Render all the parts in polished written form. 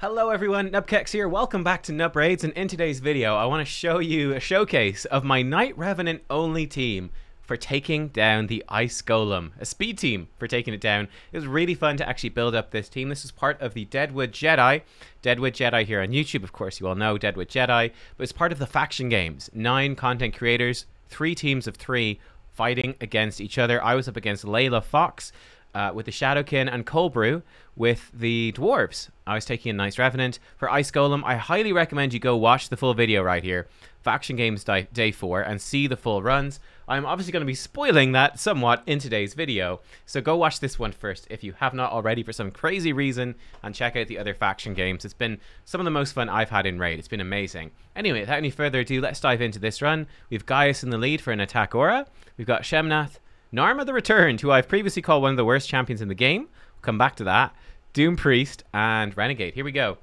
Hello everyone, nubkeks here. Welcome back to Nub Raids, and in today's video I want to show you a showcase of my Knight Revenant only team for taking down the Ice Golem, a speed team for taking it down. It was really fun to actually build up this team. This is part of the DeadwoodJedi here on YouTube. Of course you all know DeadwoodJedi, but it's part of the Faction Games. 9 content creators, 3 teams of 3 fighting against each other. I was up against Layla Fox with the Shadowkin and Coldbrew with the Dwarves. I was taking a Knights Revenant. For Ice Golem, I highly recommend you go watch the full video right here, Faction Games Day 4, and see the full runs. I'm obviously going to be spoiling that somewhat in today's video, so go watch this one first if you have not already for some crazy reason, and check out the other Faction Games. It's been some of the most fun I've had in Raid. It's been amazing. Anyway, without any further ado, let's dive into this run. We've Gaia in the lead for an attack aura. We've got Shemnath, NARMA the Returned, who I've previously called one of the worst champions in the game. We'll come back to that. Doom Priest and Renegade. Here we go.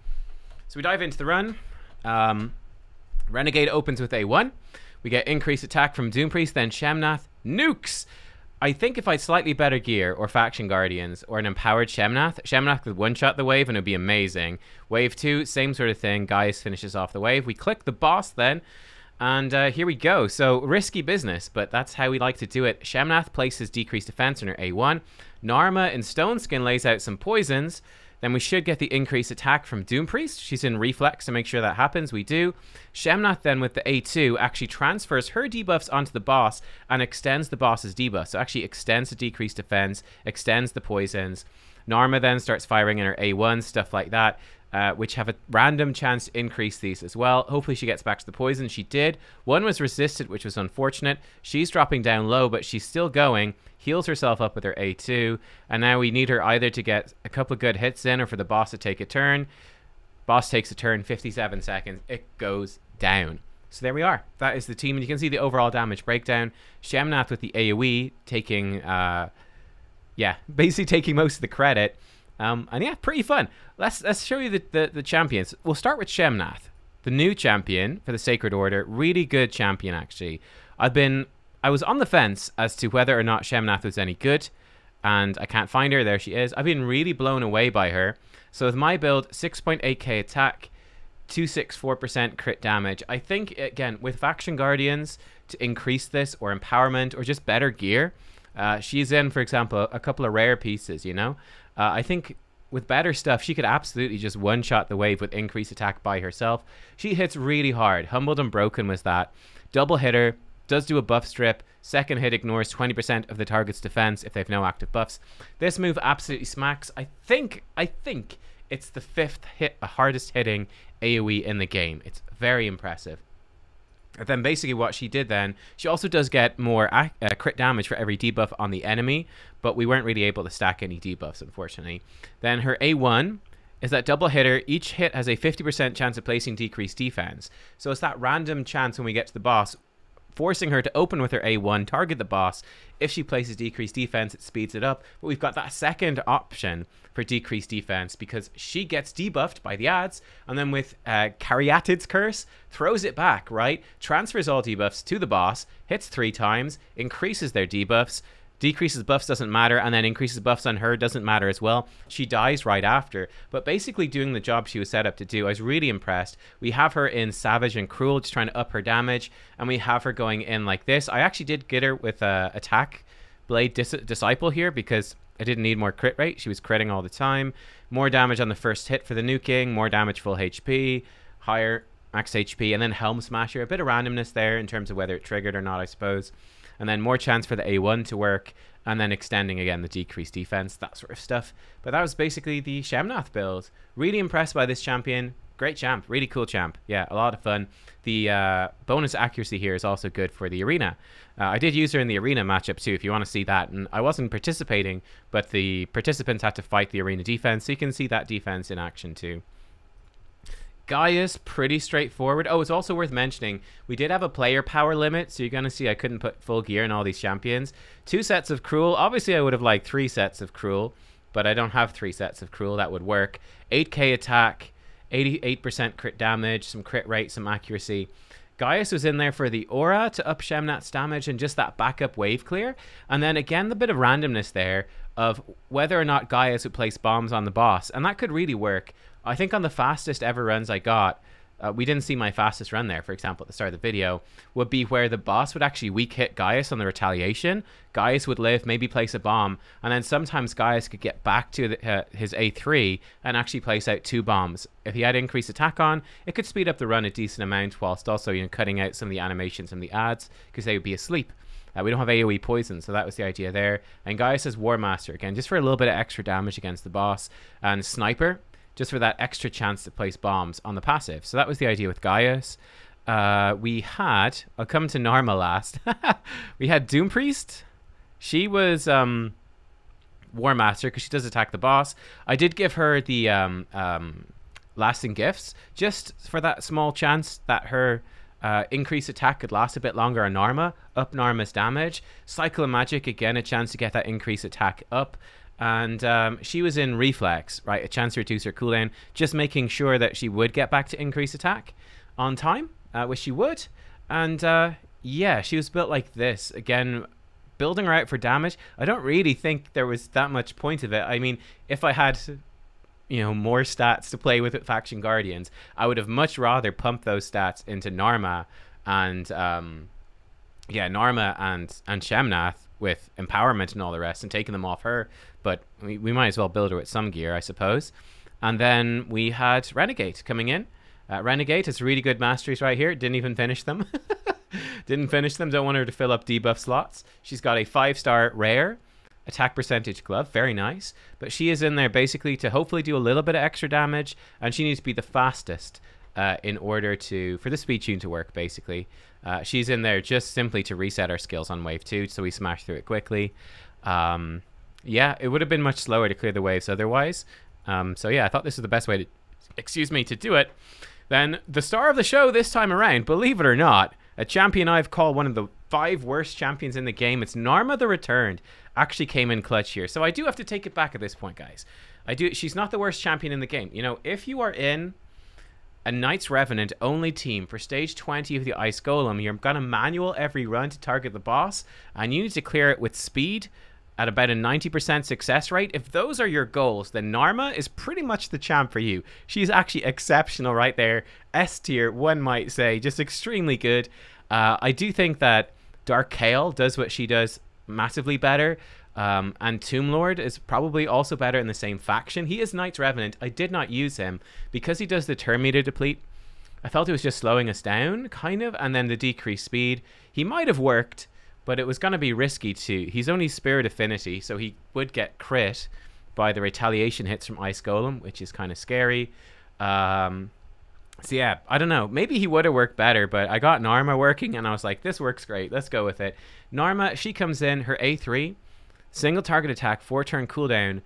So we dive into the run. Renegade opens with A1. We get increased attack from Doom Priest, then Shemnath nukes. I think if I had slightly better gear or Faction Guardians or an empowered Shemnath could one-shot the wave and it would be amazing. Wave 2, same sort of thing. Gaia finishes off the wave. We click the boss then. And here we go. So risky business, but that's how we like to do it. Shemnath places decreased defense on her A1. NARMA in Stone Skin lays out some poisons. Then we should get the increased attack from Doom Priest. She's in reflex to make sure that happens. We do. Shemnath then with the A2 actually transfers her debuffs onto the boss and extends the boss's debuff. So actually extends the decreased defense, extends the poisons. NARMA then starts firing in her A1, stuff like that. Which have a random chance to increase these as well. Hopefully she gets back to the poison. She did. One was resisted, which was unfortunate. She's dropping down low, but she's still going. Heals herself up with her A2. And now we need her either to get a couple of good hits in or for the boss to take a turn. Boss takes a turn, 57 seconds. It goes down. So there we are. That is the team. And you can see the overall damage breakdown. Shemnath with the AoE taking, basically taking most of the credit. And yeah, pretty fun. Let's show you the champions. We'll start with Shemnath, the new champion for the Sacred Order. Really good champion, actually. I was on the fence as to whether or not Shemnath was any good, and I can't find her. There she is. I've been really blown away by her. So with my build, 6.8k attack, 264% crit damage. I think, again, with Faction Guardians, to increase this, or empowerment, or just better gear, she's in, for example, a couple of rare pieces, you know? I think with better stuff, she could absolutely just one-shot the wave with increased attack by herself. She hits really hard. Humbled and Broken was that. Double hitter, does do a buff strip. Second hit ignores 20% of the target's defense if they have no active buffs. This move absolutely smacks. I think it's the 5th hardest hitting AoE in the game. It's very impressive. And then basically what she did then, she also does get more crit damage for every debuff on the enemy, but we weren't really able to stack any debuffs, unfortunately. Then her A1 is that double hitter. Each hit has a 50% chance of placing decreased defense. So it's that random chance when we get to the boss, forcing her to open with her A1, target the boss. If she places decreased defense, it speeds it up. But we've got that second option for decreased defense because she gets debuffed by the ads, and then with Caryatid's Curse, throws it back, right? Transfers all debuffs to the boss, hits 3 times, increases their debuffs, decreases buffs doesn't matter, and then increases buffs on her doesn't matter as well. She dies right after, but basically doing the job she was set up to do. I was really impressed. We have her in Savage and Cruel, just trying to up her damage, and we have her going in like this. I actually did get her with Attack Blade Disciple here because I didn't need more crit rate. She was critting all the time. More damage on the first hit for the nuking, more damage full HP, higher max HP, and then Helm Smasher. A bit of randomness there in terms of whether it triggered or not, I suppose. And then more chance for the A1 to work, and then extending again the decreased defense, that sort of stuff. But that was basically the Shemnath build. Really impressed by this champion. Great champ, really cool champ. Yeah, a lot of fun. The bonus accuracy here is also good for the arena. I did use her in the arena matchup too, if you want to see that. And I wasn't participating, but the participants had to fight the arena defense, so you can see that defense in action too. Gaia's pretty straightforward. Oh, it's also worth mentioning, we did have a player power limit, so you're going to see I couldn't put full gear in all these champions. 2 sets of Cruel. Obviously, I would have liked 3 sets of Cruel, but I don't have 3 sets of Cruel. That would work. 8k attack, 88% crit damage, some crit rate, some accuracy. Gaius was in there for the aura to up Shemnath's damage and just that backup wave clear. And then again, the bit of randomness there of whether or not Gaius would place bombs on the boss. And that could really work. I think on the fastest ever runs I got, we didn't see my fastest run there, for example, at the start of the video, would be where the boss would actually weak hit Gaius on the retaliation. Gaius would live, maybe place a bomb, and then sometimes Gaius could get back to his A3 and actually place out 2 bombs. If he had increased attack on, it could speed up the run a decent amount, whilst also, you know, cutting out some of the animations and the ads, because they would be asleep. We don't have AoE poison, so that was the idea there. And Gaius is War Master, again, just for a little bit of extra damage against the boss. And Sniper, just for that extra chance to place bombs on the passive. So that was the idea with Gaius. We had, I'll come to Norma last. We had Doom Priest. She was War Master because she does attack the boss. I did give her the lasting gifts just for that small chance that her increased attack could last a bit longer on Norma, up Norma's damage. Cycle of Magic, again, a chance to get that increased attack up. And she was in Reflex, right? A chance to reduce her cooldown, just making sure that she would get back to increased attack on time, which she would. And yeah, she was built like this. Again, building her out for damage, I don't really think there was that much point of it. I mean, if I had, you know, more stats to play with Faction Guardians, I would have much rather pumped those stats into Norma and yeah, Norma and Shemnath with empowerment and all the rest, and taking them off her. But we might as well build her with some gear, I suppose. And then we had Renegade coming in. Renegade has really good masteries right here. Didn't even finish them. Didn't finish them. Don't want her to fill up debuff slots. She's got a 5-star rare attack percentage glove. Very nice. But she is in there basically to hopefully do a little bit of extra damage. And she needs to be the fastest in order for the speed tune to work, basically. She's in there just simply to reset our skills on wave 2, so we smash through it quickly. Yeah, it would have been much slower to clear the waves otherwise. So yeah, I thought this was the best way to do it. Then the star of the show this time around, believe it or not, a champion I've called one of the 5 worst champions in the game. It's Norma the Returned. Actually came in clutch here. So I do have to take it back at this point, guys. She's not the worst champion in the game. You know, if you are in a Knights Revenant only team for stage 20 of the Ice Golem, you're going to manual every run to target the boss, and you need to clear it with speed at about a 90% success rate. If those are your goals, then Norma is pretty much the champ for you. She's actually exceptional right there. S tier, one might say, just extremely good. I do think that Dark Kale does what she does massively better. And Tomb Lord is probably also better in the same faction. He is Knights Revenant. I did not use him because he does the turn meter deplete. I felt it was just slowing us down, kind of, and then the decreased speed. He might have worked, but it was going to be risky too. He's only Spirit Affinity, so he would get crit by the retaliation hits from Ice Golem, which is kind of scary. So yeah, I don't know. Maybe he would have worked better, but I got Norma working, and I was like, this works great. Let's go with it. Norma, she comes in, her A3, single target attack, 4-turn cooldown.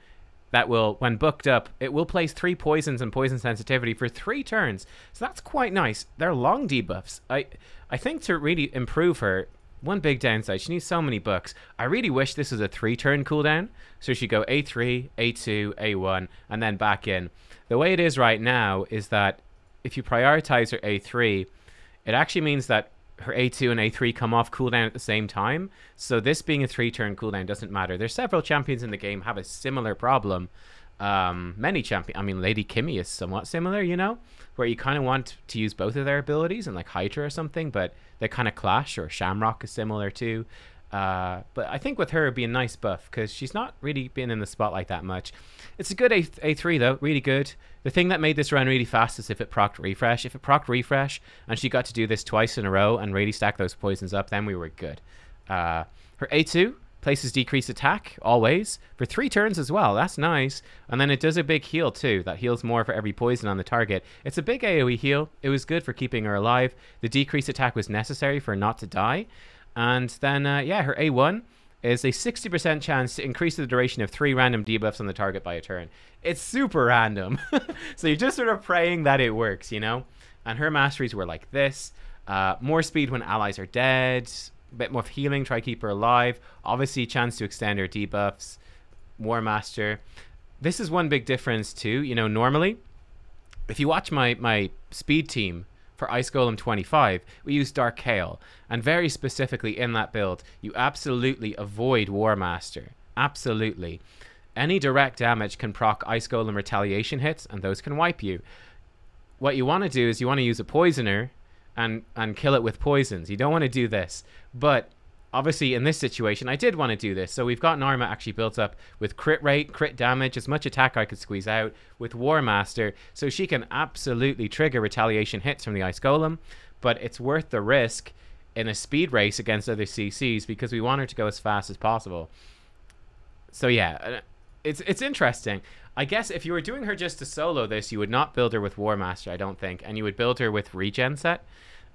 That will, when booked up, it will place 3 poisons and poison sensitivity for 3 turns. So that's quite nice. They're long debuffs. I think to really improve her, one big downside, she needs so many books. I really wish this was a 3-turn cooldown. So she go A3, A2, A1, and then back in. The way it is right now is that if you prioritize her A3, it actually means that her A2 and A3 come off cooldown at the same time. So this being a 3-turn cooldown doesn't matter. There's several champions in the game have a similar problem. Many champions, I mean, Lady Kimmy is somewhat similar, you know, where you kind of want to use both of their abilities, and like Hydra or something, but they kind of clash. Or Shamrock is similar too. But I think with her it'd be a nice buff because she's not really been in the spotlight that much. It's a good A3 though, really good. The thing that made this run really fast is if it procced refresh. If it procced refresh and she got to do this twice in a row and really stack those poisons up, then we were good. Her A2 places decreased attack always for 3 turns as well. That's nice. And then it does a big heal too. That heals more for every poison on the target. It's a big AoE heal. It was good for keeping her alive. The decreased attack was necessary for her not to die. And then, yeah, her A1 is a 60% chance to increase the duration of 3 random debuffs on the target by a turn. It's super random. So you're just sort of praying that it works, you know? And her masteries were like this. More speed when allies are dead. A bit more healing, try to keep her alive. Obviously, chance to extend her debuffs. War Master. This is one big difference too. You know, normally, if you watch my speed team, for Ice Golem 25, we use Dark Kale, and very specifically in that build, you absolutely avoid War Master. Absolutely. any direct damage can proc Ice Golem retaliation hits, and those can wipe you. What you want to do is you want to use a poisoner and kill it with poisons. You don't want to do this. But obviously in this situation, I did want to do this. So we've got Norma actually built up with crit rate, crit damage, as much attack I could squeeze out, with War Master. So she can absolutely trigger retaliation hits from the Ice Golem. But it's worth the risk in a speed race against other CCs because we want her to go as fast as possible. So yeah, it's interesting. I guess if you were doing her just to solo this, you would not build her with War Master, I don't think. And you would build her with regen set.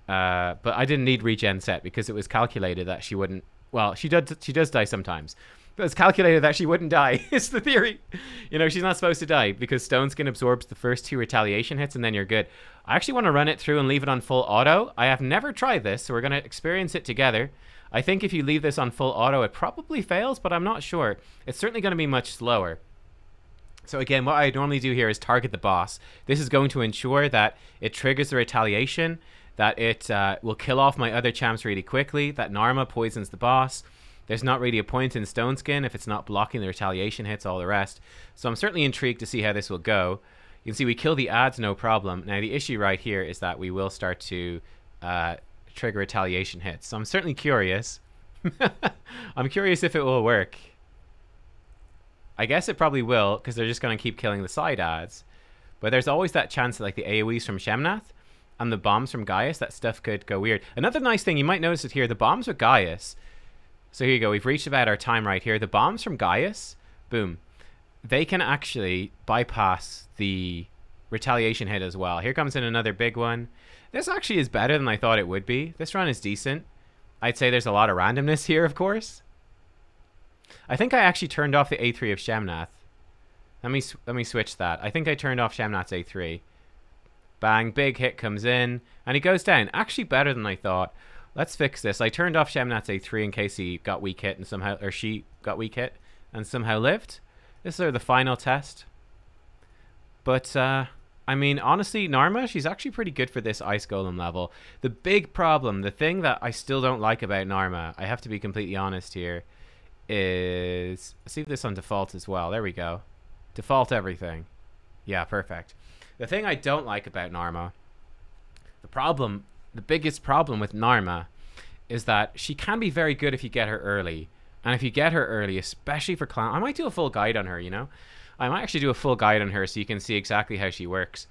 But I didn't need regen set because it was calculated that she wouldn't... Well, she does die sometimes. But it's calculated that she wouldn't die. It's the theory. You know, she's not supposed to die because Stone Skin absorbs the first 2 retaliation hits and then you're good. I actually want to run it through and leave it on full auto. I have never tried this, so we're going to experience it together. I think if you leave this on full auto, it probably fails, but I'm not sure. It's certainly going to be much slower. So again, what I normally do here is target the boss. This is going to ensure that it triggers the retaliation, that it will kill off my other champs really quickly, that Narma poisons the boss. There's not really a point in Stone Skin if it's not blocking the retaliation hits, all the rest. So I'm certainly intrigued to see how this will go. You can see we kill the ads, no problem. Now the issue right here is that we will start to trigger retaliation hits. So I'm certainly curious. I'm curious if it will work. I guess it probably will, because they're just going to keep killing the side ads. But there's always that chance that like the AoEs from Shemnath and the bombs from Gaius, that stuff could go weird. Another nice thing, you might notice it here, the bombs with Gaius. So here you go, we've reached about our time right here. The bombs from Gaius, boom. They can actually bypass the retaliation hit as well. Here comes in another big one. This actually is better than I thought it would be. This run is decent. I'd say there's a lot of randomness here, of course. I think I actually turned off the A3 of Shemnath. Let me switch that. I think I turned off Shemnath's A3. Bang, big hit comes in, and he goes down. Actually better than I thought. Let's fix this. I turned off Shemnath's A3 in case he got weak hit and somehow, or she got weak hit and somehow lived. This is the final test. But, I mean, honestly, Narma, she's actually pretty good for this Ice Golem level. The big problem, the thing that I still don't like about Narma, I have to be completely honest here, is... Let's see this on default as well. There we go. Default everything. Yeah, perfect. The thing I don't like about Narma, the biggest problem with Narma is that she can be very good if you get her early. And if you get her early, especially for clan... I might do a full guide on her, you know? I might actually do a full guide on her so you can see exactly how she works.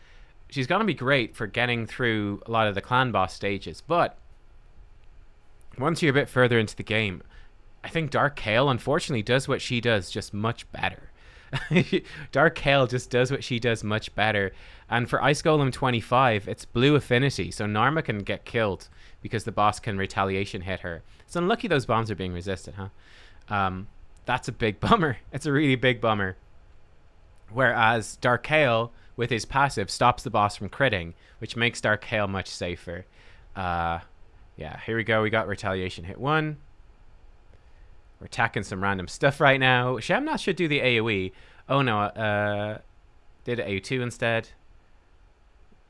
She's going to be great for getting through a lot of the clan boss stages, but once you're a bit further into the game, I think Dark Kale, unfortunately, does what she does just much better. Dark Kale just does what she does much better. And for Ice Golem 25, it's blue affinity, so Narma can get killed because the boss can retaliation hit her. It's unlucky those bombs are being resisted, huh? That's a big bummer. It's a really big bummer. Whereas Dark Kale, with his passive, stops the boss from critting, which makes Dark Kale much safer. Yeah, here we go. We got retaliation hit 1. We're attacking some random stuff right now. Shemnath should do the AoE. Oh no, did A2 instead.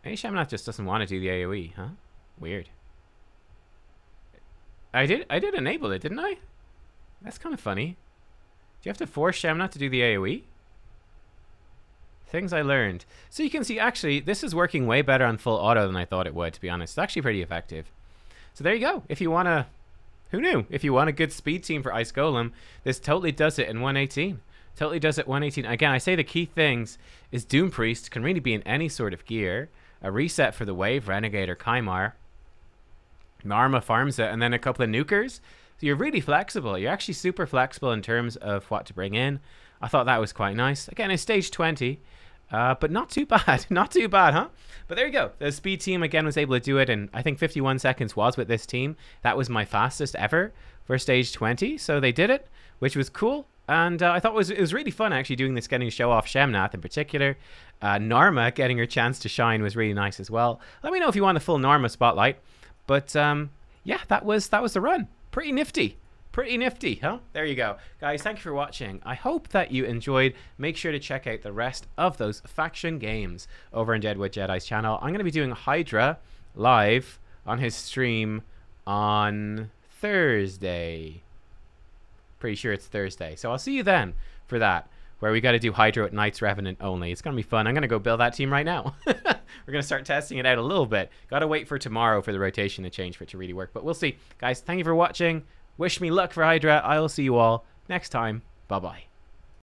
Maybe Shemnath just doesn't want to do the AoE, huh? Weird. I did enable it, didn't I? That's kind of funny. Do you have to force Shemnath to do the AoE? Things I learned. So you can see, actually, this is working way better on full auto than I thought it would, to be honest. It's actually pretty effective. So there you go. If you want to... Who knew? If you want a good speed team for Ice Golem, this totally does it in 118. Totally does it 118. Again, I say the key things is Doom Priest can really be in any sort of gear. A reset for the wave, Renegade or Kymar. Narma farms it, and then a couple of nukers. So you're really flexible. You're actually super flexible in terms of what to bring in. I thought that was quite nice. Again, it's stage 20. But not too bad. Not too bad, huh? But there you go. The speed team, again, was able to do it in, I think, 51 seconds was with this team. That was my fastest ever for stage 20. So they did it, which was cool. And I thought it was really fun, actually, doing this, getting to show off Shemnath in particular. Narma getting her chance to shine was really nice as well. Let me know if you want a full Narma spotlight. But, yeah, that was the run. Pretty nifty. Pretty nifty, huh? There you go. Guys, thank you for watching. I hope that you enjoyed. Make sure to check out the rest of those faction games over on DeadwoodJedi's channel. I'm going to be doing Hydra live on his stream on Thursday. Pretty sure it's Thursday. So I'll see you then for that. where we got to do Hydro at Knights Revenant only. It's going to be fun. I'm going to go build that team right now. We're going to start testing it out a little bit. Got to wait for tomorrow for the rotation to change for it to really work. But we'll see. Guys, thank you for watching. Wish me luck for Hydra. I will see you all next time. Bye-bye.